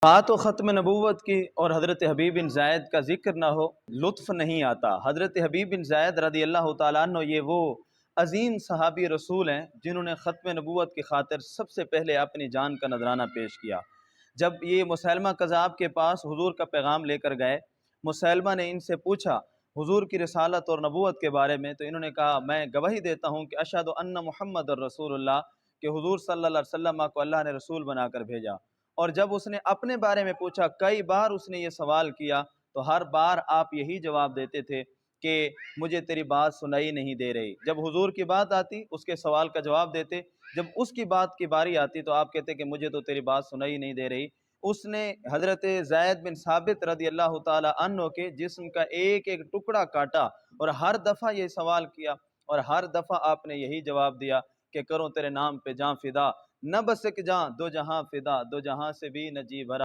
بات و ختم نبوت کی اور حضرت حبیب بن زید کا ذکر نہ ہو لطف نہیں آتا۔ حضرت حبیب بن زید رضی اللہ تعالیٰ عنہ یہ وہ عظیم صحابی رسول ہیں جنہوں نے ختم نبوت کی خاطر سب سے پہلے اپنی جان کا نذرانہ پیش کیا۔ جب یہ مسیلمہ کذاب کے پاس حضور کا پیغام لے کر گئے، مسیلمہ نے ان سے پوچھا حضور کی رسالت اور نبوت کے بارے میں، تو انہوں نے کہا میں گواہی دیتا ہوں کہ اشہد ان محمد الرسول اللہ، کہ حضور صلی اللہ علیہ وسلم کو اللہ نے رسول بنا کر بھیجا۔ اور جب اس نے اپنے بارے میں پوچھا، کئی بار اس نے یہ سوال کیا، تو ہر بار آپ یہی جواب دیتے تھے کہ مجھے تیری بات سنائی نہیں دے رہی۔ جب حضور کی بات آتی اس کے سوال کا جواب دیتے، جب اس کی بات کی باری آتی تو آپ کہتے کہ مجھے تو تیری بات سنائی نہیں دے رہی۔ اس نے حضرت زید بن ثابت رضی اللہ تعالی عنہ کے جسم کا ایک ایک ٹکڑا کاٹا، اور ہر دفعہ یہ سوال کیا، اور ہر دفعہ آپ نے یہی جواب دیا کہ کروں تیرے نام پہ جاں فدا، نہ بس ایک جاں دو جہاں فدا، دو جہاں سے بھی نہ جی بھرا۔